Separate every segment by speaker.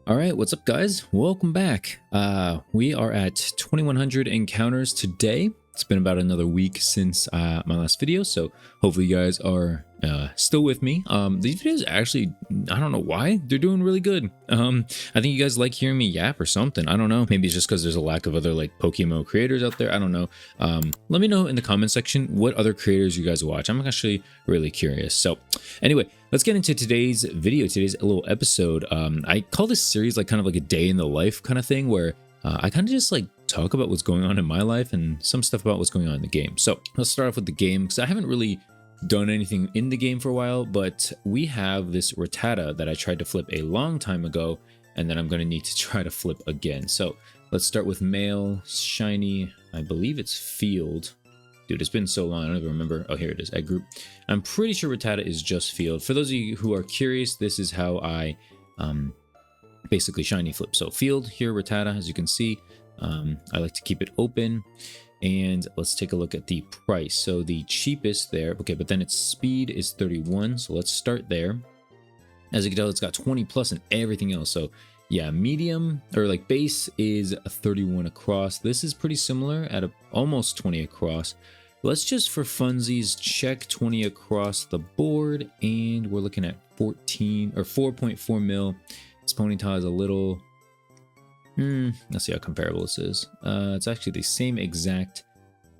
Speaker 1: All right, what's up, guys? Welcome back. We are at 2100 encounters today. It's been about another week since my last video, so hopefully you guys are still with me. These videos actually, I don't know why, they're doing really good. I think you guys like hearing me yap or something. I don't know. Maybe it's just because there's a lack of other like PokeMMO creators out there. I don't know. Let me know in the comment section what other creators you guys watch. I'm actually really curious. So anyway, let's get into today's video, today's little episode. I call this series like kind of like a day in the life kind of thing where I kind of just like talk about what's going on in my life and some stuff about what's going on in the game. So let's start off with the game because I haven't really done anything in the game for a while, but we have this Rattata that I tried to flip a long time ago and then I'm going to need to try to flip again. So let's start with male, shiny, I believe it's field. Dude, it's been so long, I don't even remember. Oh, here it is, egg group. I'm pretty sure Rattata is just field. For those of you who are curious, this is how I basically shiny flip. So field here, Rattata, as you can see. I like to keep it open. And let's take a look at the price. So the cheapest there, okay, but then its speed is 31. So let's start there. As you can tell, it's got 20 plus and everything else. So yeah, medium or like base is a 31 across. This is pretty similar at almost 20 across. Let's just for funsies check 20 across the board. And we're looking at 14 or 4.4 mil. This ponytail is a little... let's see how comparable this is. It's actually the same exact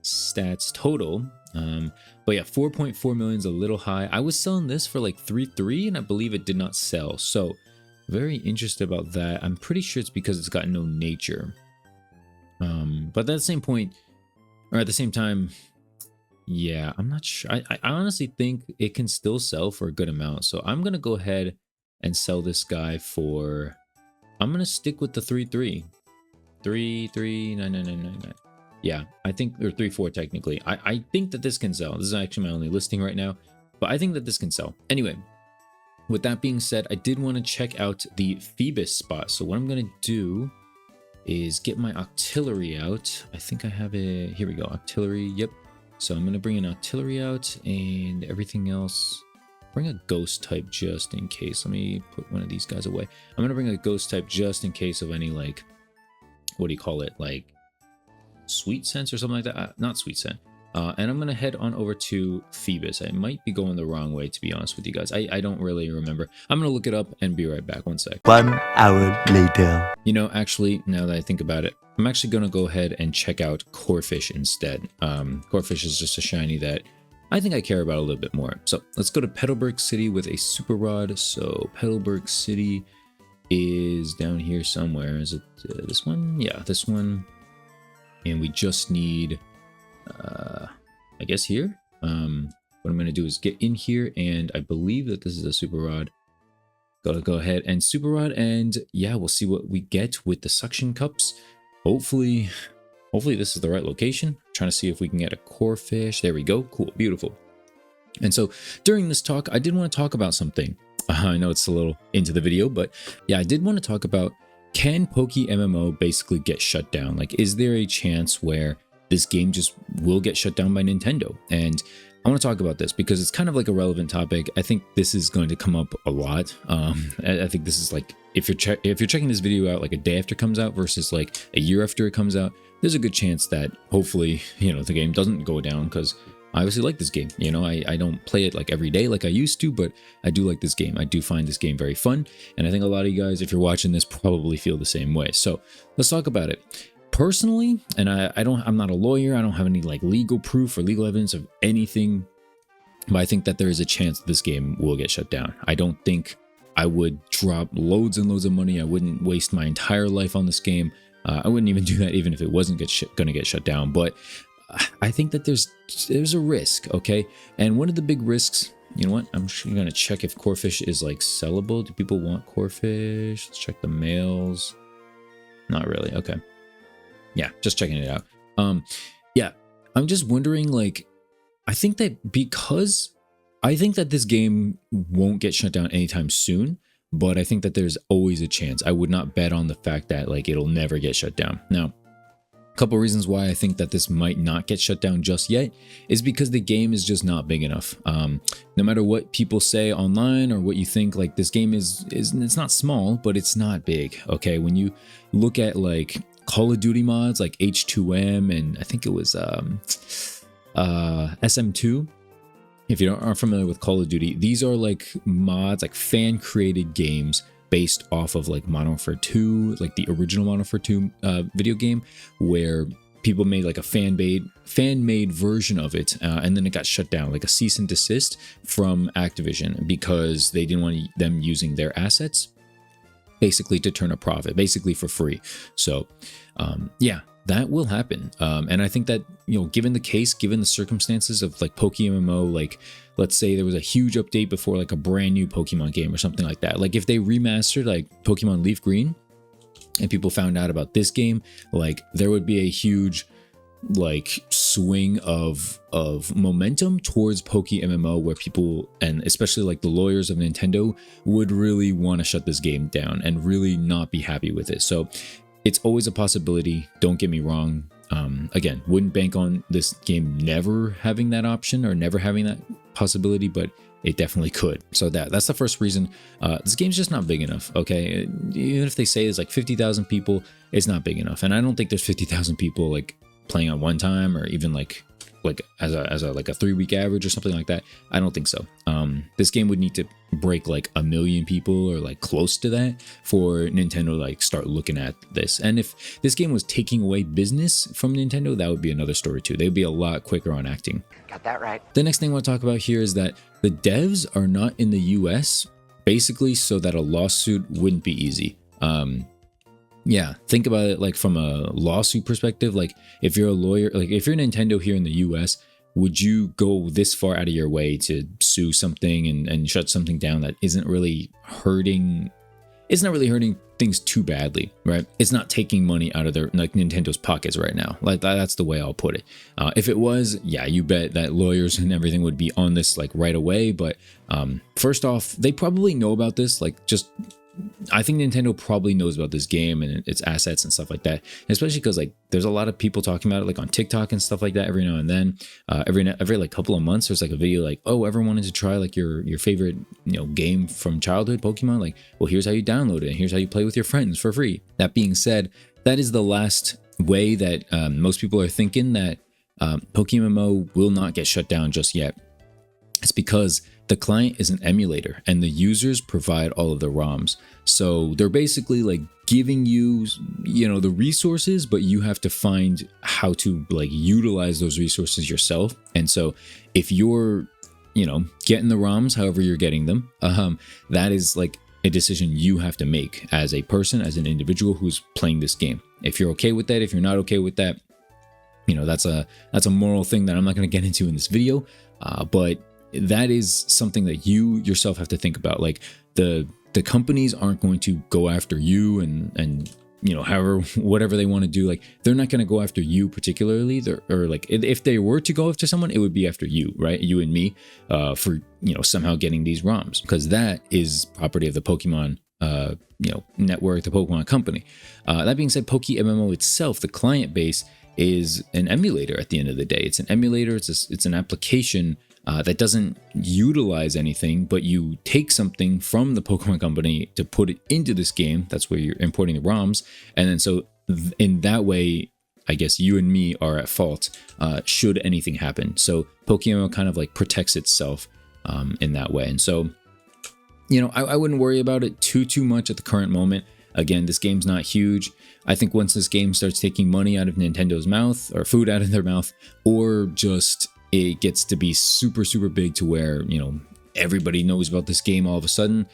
Speaker 1: stats total. But yeah, 4.4 million is a little high. I was selling this for like 3.3 and I believe it did not sell. So very interested about that. I'm pretty sure it's because it's got no nature. But at the same point, or at the same time, yeah, I'm not sure. I honestly think it can still sell for a good amount. So I'm going to go ahead and sell this guy for... I'm going to stick with the 3.3. 3.39999. Yeah, I think, or 3.4 technically. I think that this can sell. This is actually my only listing right now, but I think that this can sell. Anyway, with that being said, I did want to check out the Phoebus spot. So what I'm going to do is get my artillery out. I think I have it. Here we go. Artillery. Yep. So I'm going to bring an artillery out and everything else. Bring a ghost type just in case. Let me put one of these guys away. I'm going to bring a ghost type just in case of any, like, what do you call it? Like, sweet sense or something like that? Not sweet scent. And I'm going to head on over to Phoebus. I might be going the wrong way, to be honest with you guys. I don't really remember. I'm going to look it up and be right back. 1 sec.
Speaker 2: 1 hour later.
Speaker 1: You know, actually, now that I think about it, I'm actually going to go ahead and check out Corphish instead. Corphish is just a shiny that I think I care about a little bit more. So let's go to Petalburg City with a super rod. So Petalburg City is down here somewhere. Is it this one? Yeah, this one. And we just need, I guess here. What I'm going to do is get in here, and I believe that this is a super rod. Gotta go ahead and super rod, and yeah, we'll see what we get with the suction cups. Hopefully this is the right location. I'm trying to see if we can get a Corphish. There we go. Cool. Beautiful. And so during this talk, I did want to talk about something. I know it's a little into the video, but yeah, I did want to talk about, can PokeMMO basically get shut down? Like, is there a chance where this game just will get shut down by Nintendo? And I want to talk about this because it's kind of like a relevant topic. I think this is going to come up a lot. I think this is like, if you're checking this video out like a day after it comes out versus like a year after it comes out, there's a good chance that hopefully, you know, the game doesn't go down, because I obviously like this game. You know, I don't play it like every day like I used to, but I do like this game. I do find this game very fun. And I think a lot of you guys, if you're watching this, probably feel the same way. So let's talk about it. Personally, and I'm not a lawyer. I don't have any like legal proof or legal evidence of anything, but I think that there is a chance that this game will get shut down. I don't think I would drop loads and loads of money. I wouldn't waste my entire life on this game. I wouldn't even do that even if it wasn't going to get shut down. But I think that there's a risk, okay? And one of the big risks, you know what? I'm actually going to check if Corphish is like sellable. Do people want Corphish? Let's check the males. Not really. Okay. Yeah, just checking it out. Yeah, I'm just wondering, like, I think that this game won't get shut down anytime soon, but I think that there's always a chance. I would not bet on the fact that like it'll never get shut down. Now, A couple reasons why I think that this might not get shut down just yet is because the game is just not big enough. No matter what people say online or what you think, like this game is it's not small, but it's not big. Okay, when you look at like Call of Duty mods like H2M and I think it was SM2. If you aren't familiar with Call of Duty, these are like mods, like fan created games based off of like Modern Warfare 2, like the original Modern Warfare 2 video game, where people made like a fan-made version of it, and then it got shut down, like a cease and desist from Activision because they didn't want them using their assets, basically to turn a profit, basically for free. So, yeah, that will happen. And I think that, you know, given the case, given the circumstances of like PokeMMO, like let's say there was a huge update before like a brand new Pokemon game or something like that. Like if they remastered like Pokemon Leaf Green and people found out about this game, like there would be a huge like swing of momentum towards PokeMMO, where people, and especially like the lawyers of Nintendo, would really want to shut this game down and really not be happy with it. So it's always a possibility, don't get me wrong. Again, wouldn't bank on this game never having that option or never having that possibility, but it definitely could. So that's the first reason. This game's just not big enough, okay? Even if they say it's like 50,000 people, it's not big enough. And I don't think there's 50,000 people like playing on one time, or even like as a like a 3-week average or something like that. I don't think so. This game would need to break like 1 million people or like close to that for Nintendo to like start looking at this. And if this game was taking away business from Nintendo, that would be another story too. They'd be a lot quicker on acting.
Speaker 3: Got that right.
Speaker 1: The next thing I want to talk about here is that the devs are not in the US, basically so that a lawsuit wouldn't be easy. Yeah, think about it like from a lawsuit perspective. Like if you're a lawyer, like if you're Nintendo here in the US, would you go this far out of your way to sue something and shut something down that isn't really hurting? It's not really hurting things too badly, right? It's not taking money out of their like Nintendo's pockets right now. Like that's the way I'll put it. If it was, yeah, you bet that lawyers and everything would be on this like right away. But first off, they probably know about this. Like just, I think Nintendo probably knows about this game and its assets and stuff like that, especially because like there's a lot of people talking about it like on TikTok and stuff like that every now and then. Every like couple of months there's like a video like, oh, ever wanted to try like your favorite, you know, game from childhood, Pokemon? Like, well, here's how you download it and here's how you play with your friends for free. That being said, that is the last way that most people are thinking that PokeMMO will not get shut down just yet. It's because the client is an emulator and the users provide all of the ROMs. So they're basically like giving you, you know, the resources, but you have to find how to like utilize those resources yourself. And so if you're, you know, getting the ROMs, however you're getting them, that is like a decision you have to make as a person, as an individual who's playing this game. If you're okay with that, if you're not okay with that, you know, that's a moral thing that I'm not going to get into in this video. But that is something that you yourself have to think about. Like the companies aren't going to go after you and you know, however, whatever they want to do, like they're not going to go after you particularly. Or like if they were to go after someone, it would be after you, right? You and me, for, you know, somehow getting these ROMs, because that is property of the Pokemon you know, network, the Pokemon company. That being said, PokeMMO itself, the client base, is an emulator at the end of the day. It's an emulator, it's an application that doesn't utilize anything, but you take something from the Pokemon company to put it into this game. That's where you're importing the ROMs. And then so in that way, I guess you and me are at fault should anything happen. So Pokemon kind of like protects itself in that way. And so, you know, I wouldn't worry about it too much at the current moment. Again, this game's not huge. I think once this game starts taking money out of Nintendo's mouth, or food out of their mouth, or just it gets to be super big to where, you know, everybody knows about this game all of a sudden,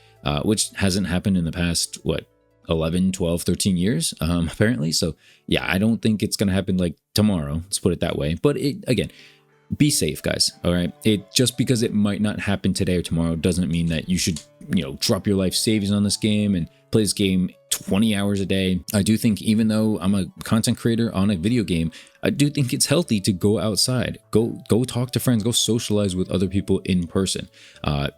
Speaker 1: which hasn't happened in the past, what, 11, 12, 13 years, apparently. So yeah, I don't think it's going to happen like tomorrow. Let's put it that way. But again, be safe, guys. All right. Just because it might not happen today or tomorrow doesn't mean that you should, you know, drop your life savings on this game and play this game 20 hours a day. I do think, even though I'm a content creator on a video game, I do think it's healthy to go outside, go talk to friends, go socialize with other people in person.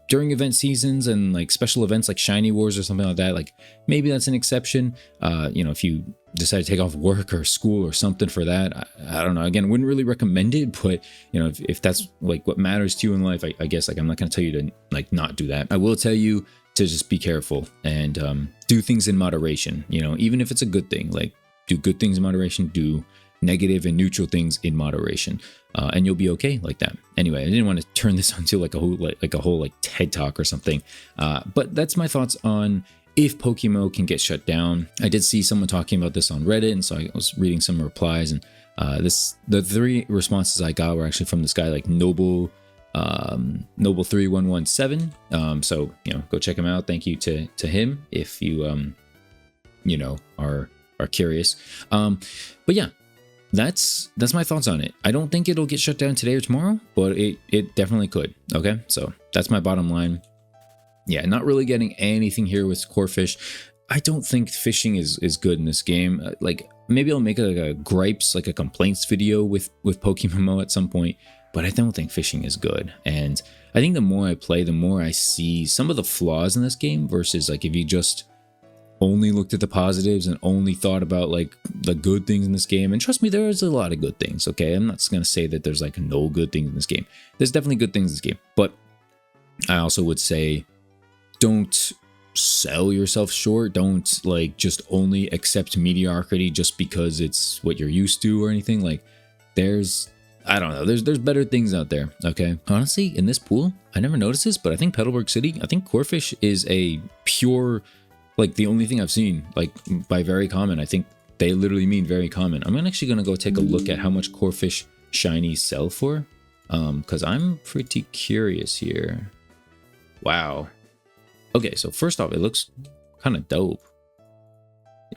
Speaker 1: During event seasons and like special events like Shiny Wars or something like that, like maybe that's an exception. You know, if you decide to take off work or school or something for that, I don't know. Again, wouldn't really recommend it, but you know, if that's like what matters to you in life, I guess like I'm not going to tell you to like not do that. I will tell you to just be careful and do things in moderation. You know, even if it's a good thing, like do good things in moderation, do negative and neutral things in moderation, and you'll be okay like that. Anyway, I didn't want to turn this into like a whole TED talk or something, but that's my thoughts on if PokeMMO can get shut down. I did see someone talking about this on Reddit, and so I was reading some replies, and the 3 responses I got were actually from this guy like Noble 3117. So you know, go check him out. Thank you to him if you you know are curious. But yeah, that's my thoughts on it. I don't think it'll get shut down today or tomorrow, but it definitely could. Okay, so that's my bottom line. Yeah, not really getting anything here with Corphish. I don't think fishing is good in this game. Like maybe I'll make like a gripes, like a complaints video with PokeMMO at some point, but I don't think fishing is good. And I think the more I play, the more I see some of the flaws in this game versus like if you just only looked at the positives and only thought about like the good things in this game. And trust me, there is a lot of good things. Okay, I'm not going to say that there's like no good things in this game. There's definitely good things in this game, but I also would say don't sell yourself short. Don't like just only accept mediocrity just because it's what you're used to or anything. Like I don't know, there's better things out there. Okay, honestly, in this pool, I never noticed this, but I think Petalburg City, I think Corphish is a pure, like the only thing I've seen like by very common. I think they literally mean very common. I'm actually gonna go take a look at how much Corphish shinies sell for, because I'm pretty curious here. Wow. Okay, so first off, it looks kind of dope.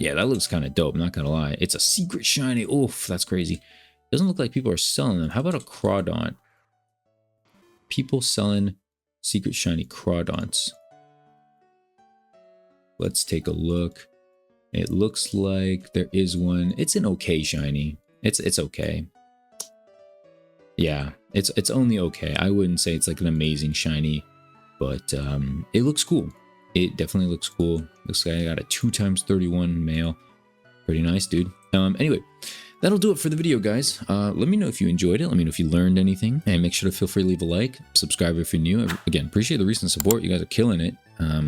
Speaker 1: Yeah, that looks kind of dope, not gonna lie. It's a secret shiny. Oof, that's crazy. Doesn't look like people are selling them. How about a Crawdont? People selling secret shiny Crawdonts. Let's take a look. It looks like there is one. It's an okay shiny. It's okay. Yeah, it's only okay. I wouldn't say it's like an amazing shiny, but it looks cool. It definitely looks cool. Looks like I got a 2x31 male. Pretty nice, dude. Anyway, that'll do it for the video, guys. Let me know if you enjoyed it. Let me know if you learned anything, and make sure to feel free to leave a like, subscribe if you're new. Again, appreciate the recent support. You guys are killing it.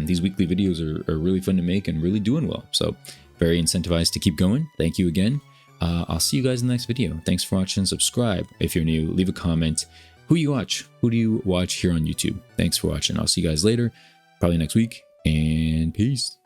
Speaker 1: These weekly videos are really fun to make and really doing well. So very incentivized to keep going. Thank you again. I'll see you guys in the next video. Thanks for watching. Subscribe if you're new. Leave a comment. Who do you watch? Who do you watch here on YouTube? Thanks for watching. I'll see you guys later, probably next week, and peace.